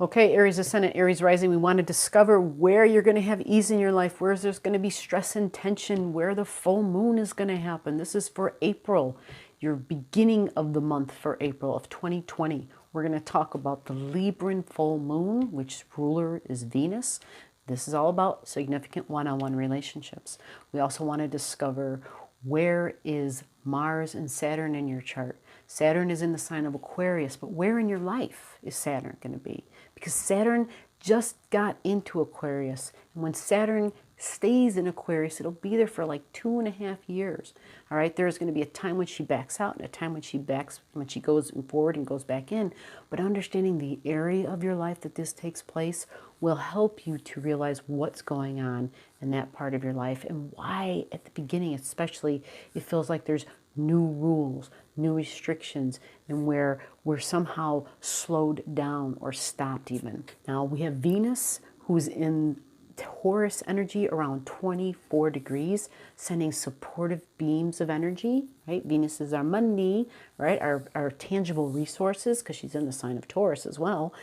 Okay, Aries Ascendant, Aries Rising, we want to discover where you're going to have ease in your life, where there's going to be stress and tension, where the full moon is going to happen. This is for April, your beginning of the month for April of 2020. We're going to talk about the Libran full moon, which ruler is Venus. This is all about significant one-on-one relationships. We also want to discover where is Mars and Saturn in your chart. Saturn is in the sign of Aquarius, but where in your life is Saturn going to be? Because Saturn just got into Aquarius. And when Saturn stays in Aquarius, it'll be there for like 2.5 years. All right, there's going to be a time when she backs out and a time when she goes forward and goes back in. But understanding the area of your life that this takes place will help you to realize what's going on in that part of your life and why at the beginning especially it feels like there's new rules, new restrictions, and where we're somehow slowed down or stopped even. Now we have Venus, who's in Taurus energy around 24 degrees, sending supportive beams of energy, right? Venus is our money, right? Our tangible resources, because she's in the sign of Taurus as well.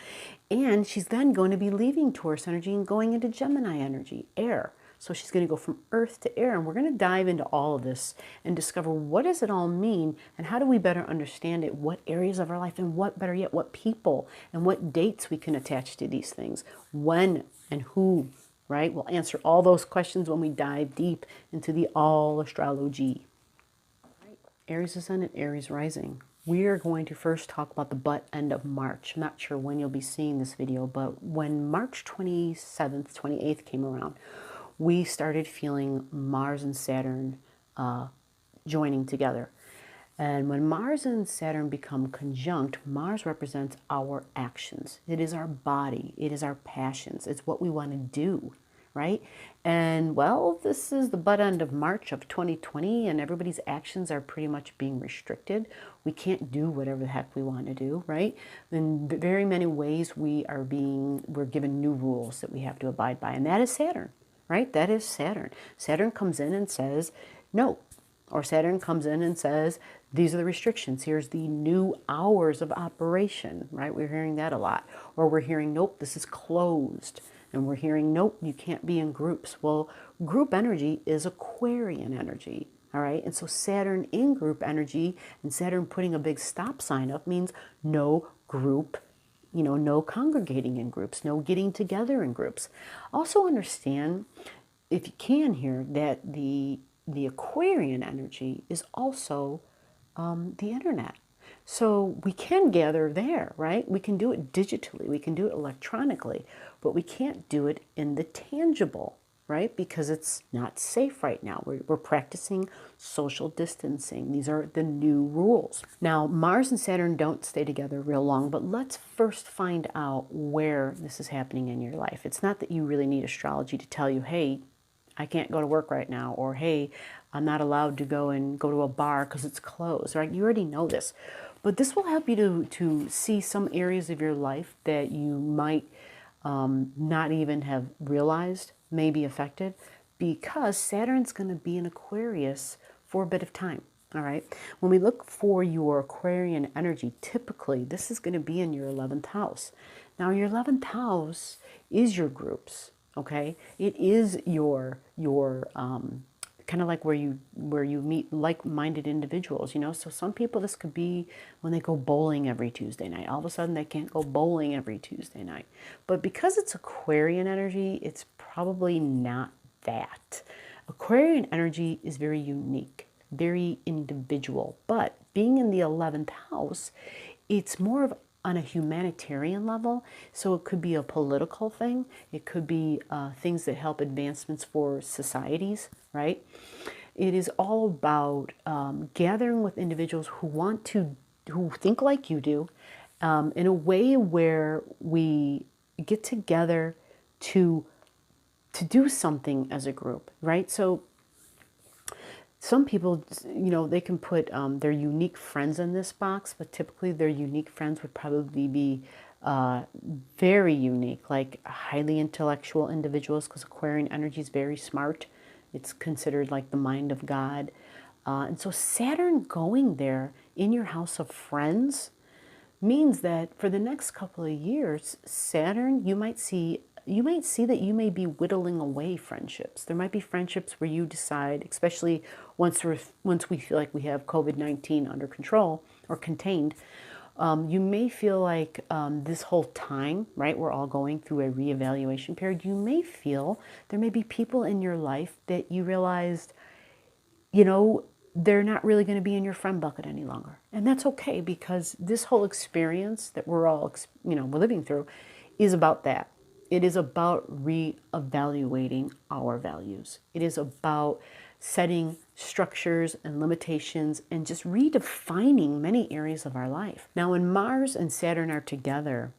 And she's then going to be leaving Taurus energy and going into Gemini energy, air. So she's going to go from earth to air, and we're going to dive into all of this and discover what does it all mean and how do we better understand it, what areas of our life, and what, better yet, what people and what dates we can attach to these things, when and who, right? We'll answer all those questions when we dive deep into the all astrology. Right. Aries Ascendant, Aries Rising. We are going to first talk about the butt end of March. I'm not sure when you'll be seeing this video, but when March 27th, 28th came around, we started feeling Mars and Saturn joining together. And when Mars and Saturn become conjunct, Mars represents our actions. It is our body. It is our passions. It's what we want to do, right? And well, this is the butt end of March of 2020, and everybody's actions are pretty much being restricted. We can't do whatever the heck we want to do, right? In very many ways, we're given new rules that we have to abide by, and that is Saturn. Right? That is Saturn. Saturn comes in and says, no. Or Saturn comes in and says, these are the restrictions. Here's the new hours of operation, right? We're hearing that a lot. Or we're hearing, nope, this is closed. And we're hearing, nope, you can't be in groups. Well, group energy is Aquarian energy, all right? And so Saturn in group energy and Saturn putting a big stop sign up means no group, no congregating in groups, no getting together in groups. Also understand, if you can here, that the Aquarian energy is also the internet. So we can gather there, right? We can do it digitally, we can do it electronically, but we can't do it in the tangible, right? Because it's not safe right now. We're practicing social distancing. These are the new rules. Now, Mars and Saturn don't stay together real long, but let's first find out where this is happening in your life. It's not that you really need astrology to tell you, hey, I can't go to work right now, or hey, I'm not allowed to go to a bar because it's closed, right? You already know this. But this will help you to see some areas of your life that you might not even have realized may be affected, because Saturn's going to be in Aquarius for a bit of time. All right. When we look for your Aquarian energy, typically this is going to be in your 11th house. Now, your 11th house is your groups. Okay. It is your kind of like where you meet like-minded individuals, So some people, this could be when they go bowling every Tuesday night. All of a sudden, they can't go bowling every Tuesday night. But because it's Aquarian energy, it's probably not that. Aquarian energy is very unique, very individual. But being in the 11th house, it's more of on a humanitarian level. So it could be a political thing. It could be things that help advancements for societies, right? It is all about gathering with individuals who think like you do, in a way where we get together to do something as a group, right? So some people, they can put their unique friends in this box, but typically their unique friends would probably be very unique, like highly intellectual individuals, because Aquarian energy is very smart. It's considered like the mind of God. And so Saturn going there in your house of friends means that for the next couple of years, Saturn, you might see that you may be whittling away friendships. There might be friendships where you decide, especially once we feel like we have COVID-19 under control or contained, you may feel like this whole time, right, we're all going through a reevaluation period. You may feel there may be people in your life that you realized, they're not really going to be in your friend bucket any longer. And that's okay, because this whole experience that we're all, we're living through is about that. It is about reevaluating our values. It is about setting structures and limitations and just redefining many areas of our life. Now, when Mars and Saturn are together,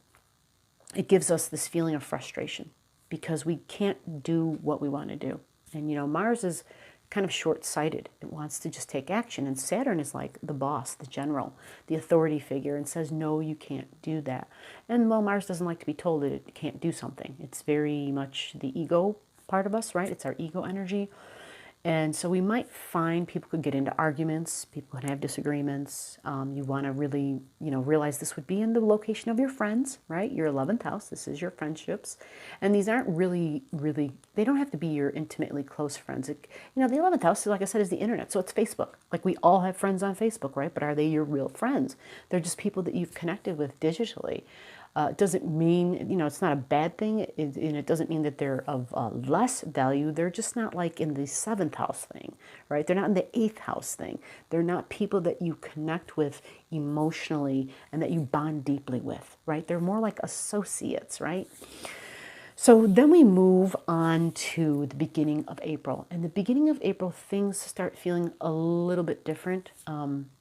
it gives us this feeling of frustration because we can't do what we want to do. And, Mars is kind of short-sighted. It wants to just take action. And Saturn is like the boss, the general, the authority figure, and says, no, you can't do that. And well, Mars doesn't like to be told that it can't do something. It's very much the ego part of us, right? It's our ego energy. And so we might find people could get into arguments, people can have disagreements. You want to really, realize this would be in the location of your friends, right? Your 11th house, this is your friendships. And these aren't really, they don't have to be your intimately close friends. The 11th house, like I said, is the internet. So it's Facebook. Like we all have friends on Facebook, right? But are they your real friends? They're just people that you've connected with digitally. It doesn't mean, it's not a bad thing, and it doesn't mean that they're of less value. They're just not like in the 7th house thing, right? They're not in the 8th house thing. They're not people that you connect with emotionally and that you bond deeply with, right? They're more like associates, right? So then we move on to the beginning of April. And the beginning of April, things start feeling a little bit different.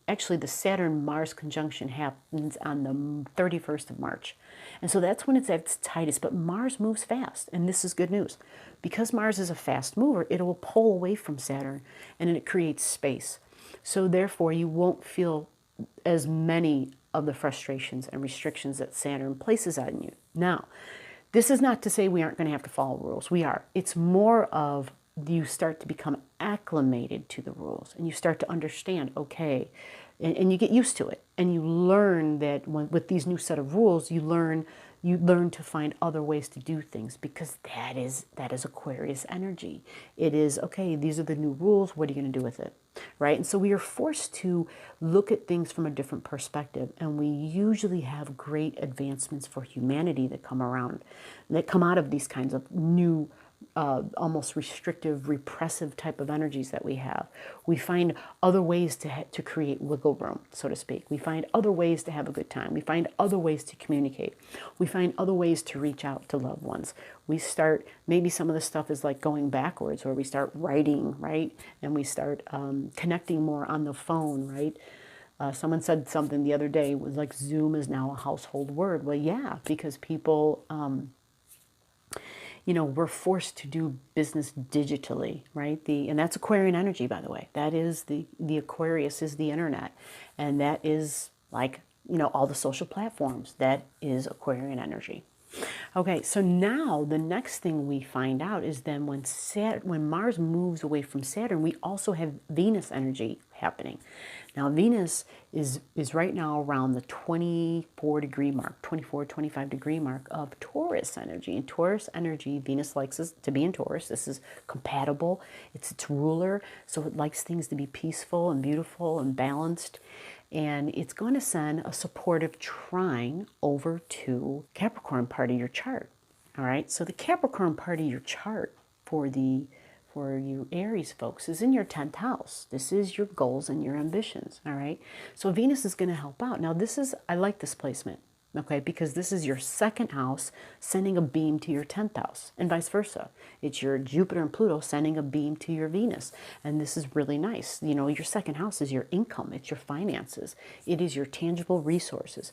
Actually, the Saturn-Mars conjunction happens on the 31st of March. And so that's when it's at its tightest. But Mars moves fast, and this is good news. Because Mars is a fast mover, it will pull away from Saturn, and it creates space. So therefore, you won't feel as many of the frustrations and restrictions that Saturn places on you. Now, this is not to say we aren't going to have to follow rules. We are. It's more of you start to become acclimated to the rules and you start to understand, okay, and you get used to it. And you learn that with these new set of rules, you learn to find other ways to do things, because that is Aquarius energy. It is, okay, these are the new rules. What are you going to do with it? Right? And so we are forced to look at things from a different perspective. And we usually have great advancements for humanity that come out of these kinds of new almost restrictive, repressive type of energies that we have. We find other ways to create wiggle room, so to speak. We find other ways to have a good time. We find other ways to communicate. We find other ways to reach out to loved ones. We start, maybe some of the stuff is like going backwards, or we start writing, right? And we start connecting more on the phone, right? Someone said something the other day, was like, Zoom is now a household word. Well, yeah, because people... we're forced to do business digitally, right? And that's Aquarian energy, by the way. That is the Aquarius is the internet. And that is like, all the social platforms. That is Aquarian energy. Okay, so now the next thing we find out is then when Mars moves away from Saturn, we also have Venus energy happening. Now Venus is right now around the 24 degree mark, 24, 25 degree mark of Taurus energy. And Taurus energy, Venus likes us to be in Taurus. This is compatible. It's its ruler, so it likes things to be peaceful and beautiful and balanced. And it's going to send a supportive trine over to Capricorn part of your chart. All right, so the Capricorn part of your chart for you Aries folks is in your 10th house. This is your goals and your ambitions. All right, so Venus is going to help out. Now I like this placement. Okay, because this is your 2nd house sending a beam to your 10th house, and vice versa. It's your Jupiter and Pluto sending a beam to your Venus, and this is really nice. Your 2nd house is your income, it's your finances, it is your tangible resources.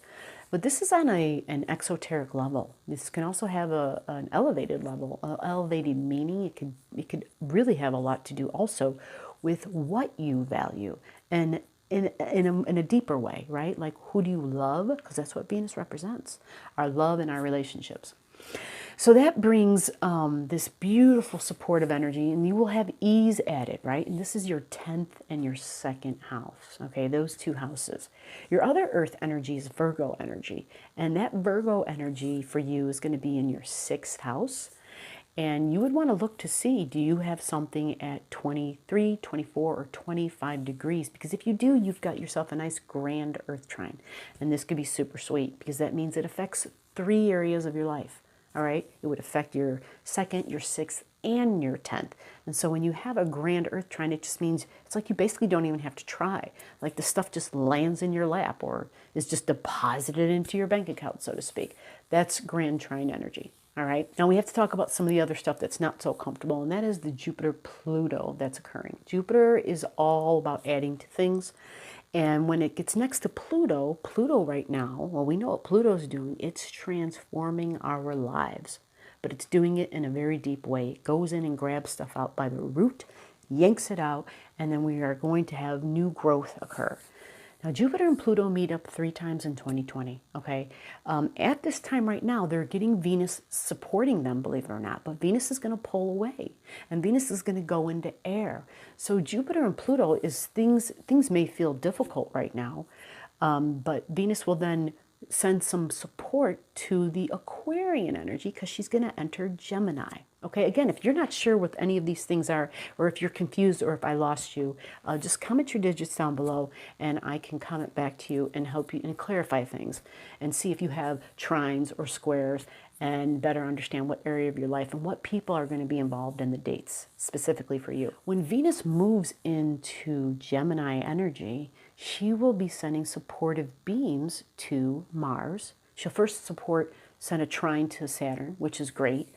But this is on an exoteric level. This can also have an elevated level, elevated meaning. It could really have a lot to do also with what you value, and in a deeper way, right? Like, who do you love? Because that's what Venus represents, our love and our relationships. So that brings this beautiful supportive energy, and you will have ease at it, right? And this is your 10th and your second house, okay? Those two houses. Your other earth energy is Virgo energy, and that Virgo energy for you is going to be in your 6th house. And you would want to look to see, do you have something at 23, 24, or 25 degrees? Because if you do, you've got yourself a nice grand earth trine. And this could be super sweet because that means it affects 3 areas of your life. All right, it would affect your 2nd, your 6th, and your 10th. And so when you have a grand earth trine, it just means it's like you basically don't even have to try. Like the stuff just lands in your lap or is just deposited into your bank account, so to speak. That's grand trine energy. All right, now we have to talk about some of the other stuff that's not so comfortable, and that is the Jupiter-Pluto that's occurring. Jupiter is all about adding to things. And when it gets next to Pluto, Pluto right now, well, we know what Pluto's doing. It's transforming our lives, but it's doing it in a very deep way. It goes in and grabs stuff out by the root, yanks it out, and then we are going to have new growth occur. Now, Jupiter and Pluto meet up 3 times in 2020, okay? At this time right now, they're getting Venus supporting them, believe it or not, but Venus is going to pull away, and Venus is going to go into air. So Jupiter and Pluto is things may feel difficult right now, but Venus will then send some support to the Aquarian energy because she's going to enter Gemini. Okay, again, if you're not sure what any of these things are, or if you're confused, or if I lost you, just comment your digits down below and I can comment back to you and help you and clarify things and see if you have trines or squares and better understand what area of your life and what people are going to be involved in the dates specifically for you. When Venus moves into Gemini energy, she will be sending supportive beams to Mars. She'll first send a trine to Saturn, which is great.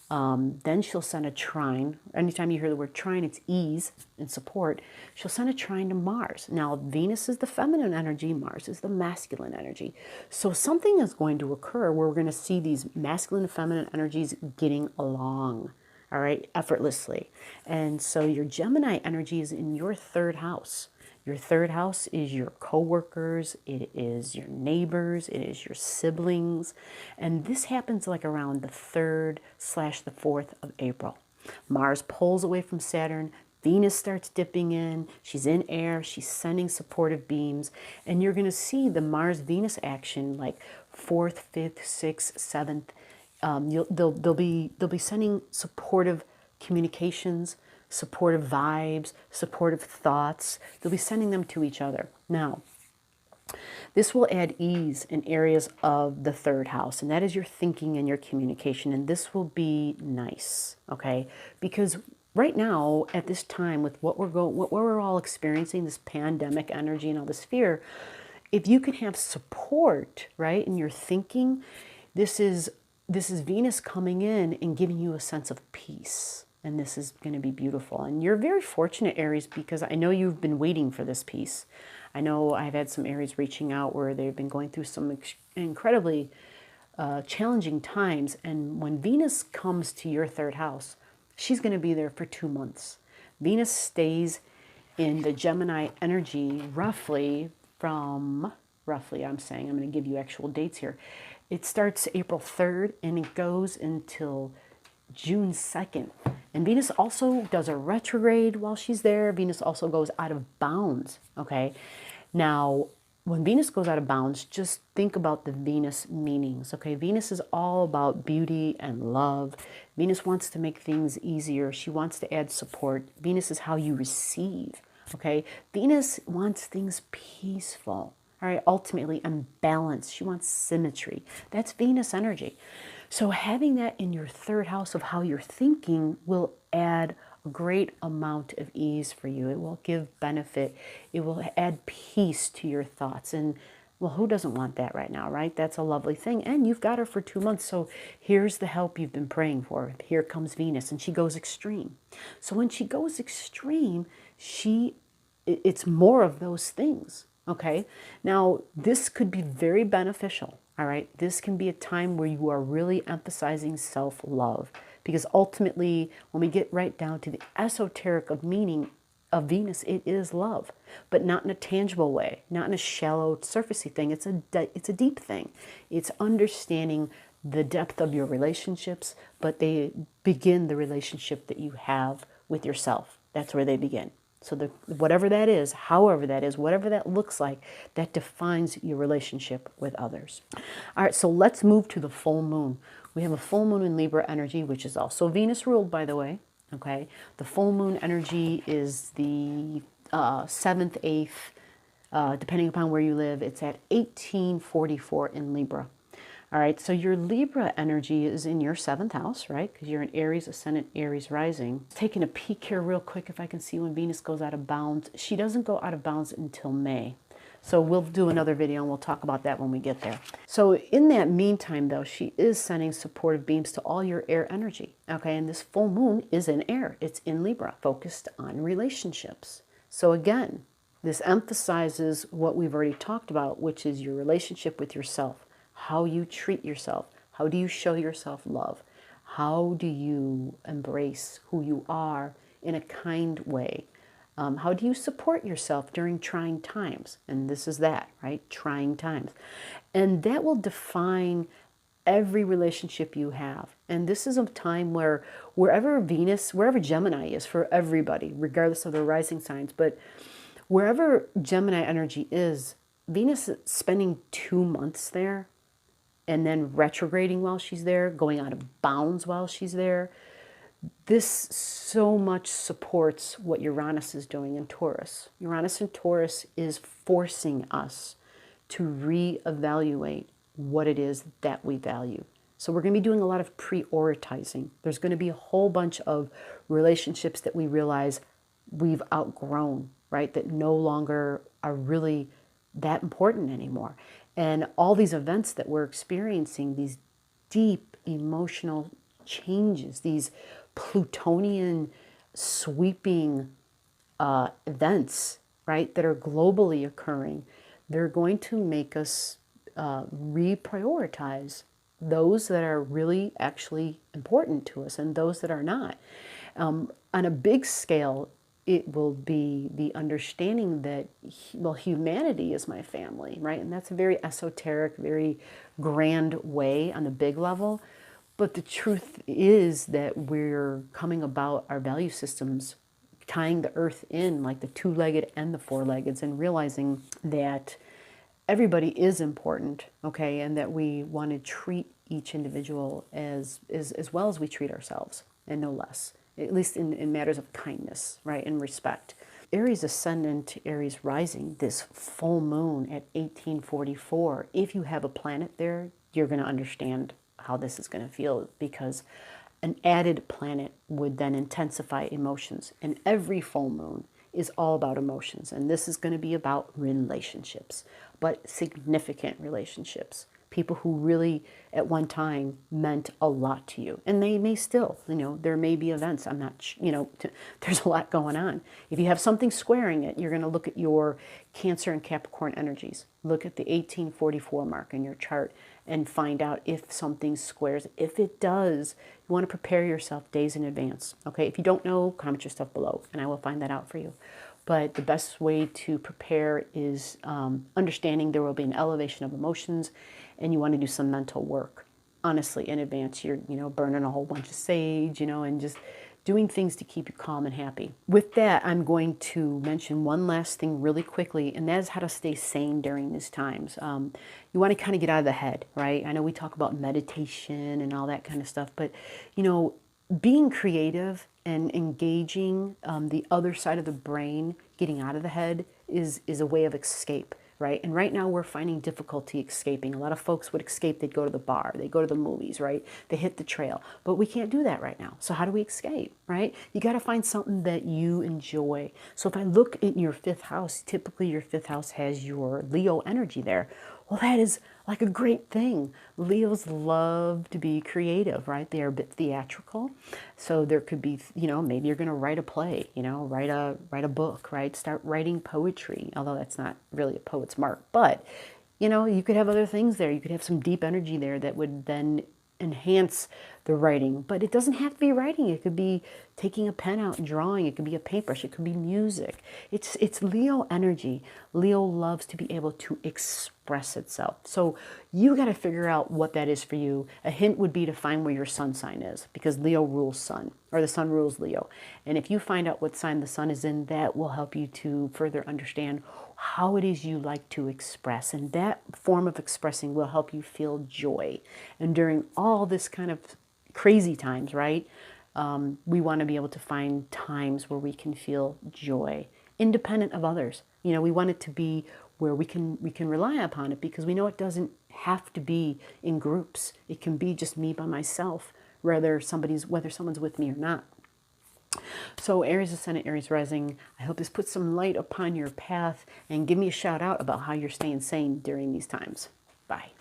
Then she'll send a trine. Anytime you hear the word trine, it's ease and support. She'll send a trine to Mars. Now, Venus is the feminine energy. Mars is the masculine energy. So something is going to occur where we're going to see these masculine and feminine energies getting along, all right, effortlessly. And so your Gemini energy is in your 3rd house. Your 3rd house is your coworkers, it is your neighbors, it is your siblings, and this happens like around the 3rd/the 4th of April. Mars pulls away from Saturn, Venus starts dipping in, she's in air, she's sending supportive beams, and you're going to see the Mars-Venus action like 4th, 5th, 6th, 7th. They'll be sending supportive communications, supportive vibes, supportive thoughts. They'll be sending them to each other. Now, this will add ease in areas of the 3rd house, and that is your thinking and your communication, and this will be nice, okay? Because right now, at this time, with what we're all experiencing, this pandemic energy and all this fear, if you can have support, right, in your thinking, this is Venus coming in and giving you a sense of peace. And this is going to be beautiful. And you're very fortunate, Aries, because I know you've been waiting for this peace. I know I've had some Aries reaching out where they've been going through some incredibly challenging times. And when Venus comes to your 3rd house, she's going to be there for 2 months. Venus stays in the Gemini energy roughly, I'm going to give you actual dates here. It starts April 3rd and it goes until June 2nd. And Venus also does a retrograde while she's there. Venus also goes out of bounds, okay? Now, when Venus goes out of bounds, just think about the Venus meanings, okay? Venus is all about beauty and love. Venus wants to make things easier. She wants to add support. Venus is how you receive, okay? Venus wants things peaceful, all right? Ultimately, and balance. She wants symmetry. That's Venus energy. So having that in your 3rd house of how you're thinking will add a great amount of ease for you. It will give benefit. It will add peace to your thoughts. And, well, who doesn't want that right now, right? That's a lovely thing. And you've got her for 2 months. So here's the help you've been praying for. Here comes Venus, and she goes extreme. So when she goes extreme, it's more of those things, okay? Now, this could be very beneficial. All right, this can be a time where you are really emphasizing self-love, because ultimately, when we get right down to the esoteric of meaning of Venus, it is love, but not in a tangible way, not in a shallow, surfacey thing. It's a deep thing. It's understanding the depth of your relationships, but they begin the relationship that you have with yourself. That's where they begin. So whatever that is, however that is, whatever that looks like, that defines your relationship with others. All right, so let's move to the full moon. We have a full moon in Libra energy, which is also Venus ruled, by the way. Okay, the full moon energy is the 7th, 8th, depending upon where you live. It's at 1844 in Libra. All right, so your Libra energy is in your 7th house, right? Because you're an Aries ascendant, Aries rising. Taking a peek here real quick if I can see when Venus goes out of bounds. She doesn't go out of bounds until May. So we'll do another video and we'll talk about that when we get there. So in that meantime, though, she is sending supportive beams to all your air energy, okay? And this full moon is in air. It's in Libra, focused on relationships. So again, this emphasizes what we've already talked about, which is your relationship with yourself. How you treat yourself. How do you show yourself love? How do you embrace who you are in a kind way? How do you support yourself during trying times? And this is that, right? Trying times. And that will define every relationship you have. And this is a time where wherever Gemini is for everybody, regardless of their rising signs, but wherever Gemini energy is, Venus is spending 2 months there, and then retrograding while she's there, going out of bounds while she's there. This so much supports what Uranus is doing in Taurus. Uranus in Taurus is forcing us to reevaluate what it is that we value. So we're going to be doing a lot of prioritizing. There's going to be a whole bunch of relationships that we realize we've outgrown, right? That no longer are really that important anymore. And all these events that we're experiencing, these deep emotional changes, these Plutonian sweeping events, right, that are globally occurring, they're going to make us reprioritize those that are really actually important to us and those that are not. On a big scale, it will be the understanding that, well, humanity is my family, right? And that's a very esoteric, very grand way on the big level. But the truth is that we're coming about our value systems, tying the earth in like the 2-legged and the 4-leggeds, and realizing that everybody is important, okay? And that we want to treat each individual as well as we treat ourselves, and no less. At least in matters of kindness, right, and respect. Aries ascendant, Aries rising, this full moon at 1844, if you have a planet there, you're going to understand how this is going to feel, because an added planet would then intensify emotions. And every full moon is all about emotions. And this is going to be about relationships, but significant relationships. People who really, at one time, meant a lot to you. And they may still, there may be events. I'm not, there's a lot going on. If you have something squaring it, you're going to look at your Cancer and Capricorn energies. Look at the 1844 mark in your chart and find out if something squares. If it does, you want to prepare yourself days in advance. Okay, if you don't know, comment your stuff below, and I will find that out for you. But the best way to prepare is understanding there will be an elevation of emotions, and you want to do some mental work. Honestly, in advance, you're burning a whole bunch of sage, and just doing things to keep you calm and happy. With that, I'm going to mention one last thing really quickly, and that is how to stay sane during these times. You want to kind of get out of the head, right? I know we talk about meditation and all that kind of stuff, but being creative and engaging the other side of the brain, getting out of the head, is a way of escape, right? And right now we're finding difficulty escaping. A lot of folks would escape. They'd go to the bar, they go to the movies, right? They hit the trail, but we can't do that right now. So how do we escape, right? You got to find something that you enjoy. So if I look in your 5th house, typically your 5th house has your Leo energy there. Well, that is like a great thing. Leos love to be creative, right? They are a bit theatrical. So there could be, maybe you're going to write a play, write a book, right? Start writing poetry, although that's not really a poet's mark. But, you could have other things there. You could have some deep energy there that would then enhance the writing. But it doesn't have to be writing. It could be taking a pen out and drawing. It could be a paintbrush. It could be music. It's Leo energy. Leo loves to be able to express itself. So you got to figure out what that is for you. A hint would be to find where your sun sign is, because Leo rules sun, or the sun rules Leo. And if you find out what sign the sun is in, that will help you to further understand how it is you like to express. And that form of expressing will help you feel joy. And during all this kind of crazy times, right? We want to be able to find times where we can feel joy, independent of others. You know, we want it to be where we can rely upon it, because we know it doesn't have to be in groups. It can be just me by myself, whether someone's with me or not. So Aries Ascendant, Aries Rising, I hope this puts some light upon your path, and give me a shout out about how you're staying sane during these times. Bye.